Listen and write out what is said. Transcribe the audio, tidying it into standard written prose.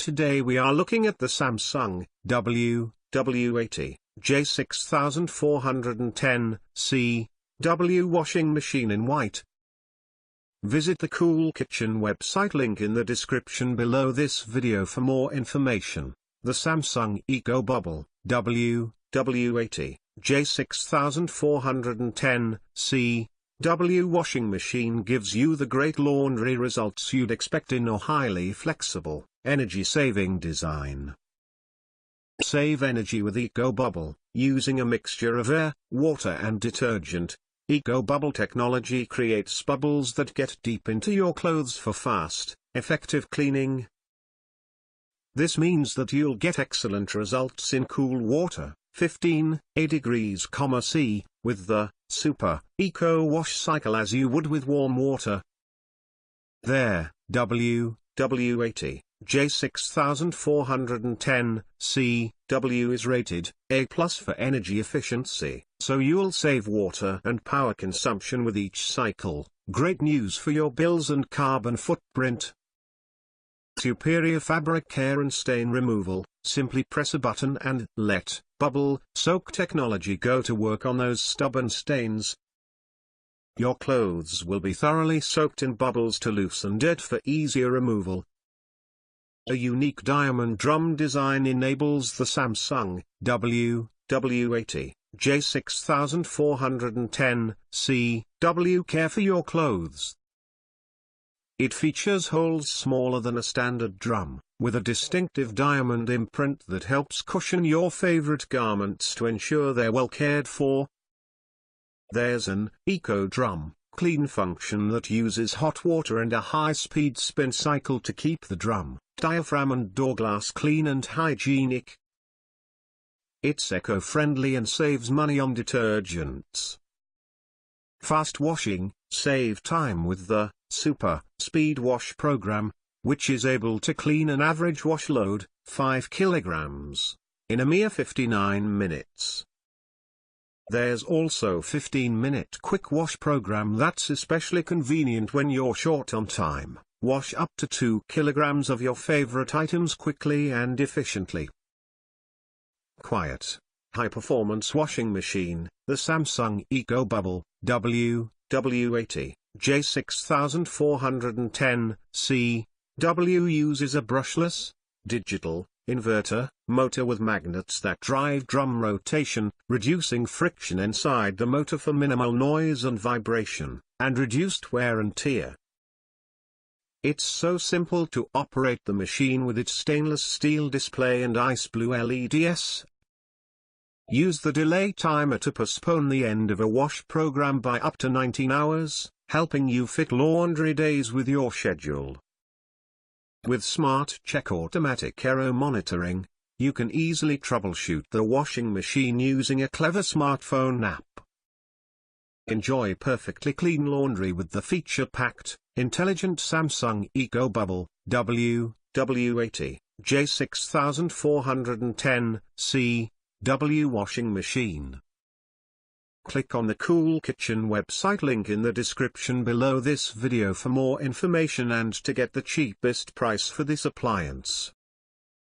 Today we are looking at the Samsung WW80J6410CW Washing Machine in white. Visit the Cool Kitchen website link in the description below this video for more information. The Samsung ecobubble WW80J6410CW washing machine gives you the great laundry results you'd expect in a highly flexible, energy-saving design. Save energy with ecobubble. Using a mixture of air, water and detergent, ecobubble technology creates bubbles that get deep into your clothes for fast, effective cleaning. This means that you'll get excellent results in cool water, 15 degrees C, with the super eco wash cycle as you would with warm water. There, WW80J6410CW is rated A+ for energy efficiency, so you'll save water and power consumption with each cycle. Great news for your bills and carbon footprint. Superior fabric care and stain removal. Simply press a button and let bubble soak technology go to work on those stubborn stains. Your clothes will be thoroughly soaked in bubbles to loosen dirt for easier removal. A unique diamond drum design enables the Samsung WW80J6410CW care for your clothes. It features holes smaller than a standard drum, with a distinctive diamond imprint that helps cushion your favorite garments to ensure they're well cared for. There's an Eco Drum Clean function that uses hot water and a high-speed spin cycle to keep the drum, diaphragm and door glass clean and hygienic. It's eco-friendly and saves money on detergents. Fast washing. Save time with the Super Speed Wash program, which is able to clean an average wash load, 5 kilograms, in a mere 59 minutes. There's also 15-minute quick wash program that's especially convenient when you're short on time. Wash up to 2 kilograms of your favorite items quickly and efficiently. Quiet, high-performance washing machine. The Samsung ecobubble WW80J6410CW uses a brushless, digital, inverter motor with magnets that drive drum rotation, reducing friction inside the motor for minimal noise and vibration, and reduced wear and tear. It's so simple to operate the machine with its stainless steel display and ice blue LEDs. Use the delay timer to postpone the end of a wash program by up to 19 hours, helping you fit laundry days with your schedule. With Smart Check automatic error monitoring, you can easily troubleshoot the washing machine using a clever smartphone app. Enjoy perfectly clean laundry with the feature-packed, intelligent Samsung ecobubble WW80J6410CW washing machine. Click on the Cool Kitchen website link in the description below this video for more information and to get the cheapest price for this appliance.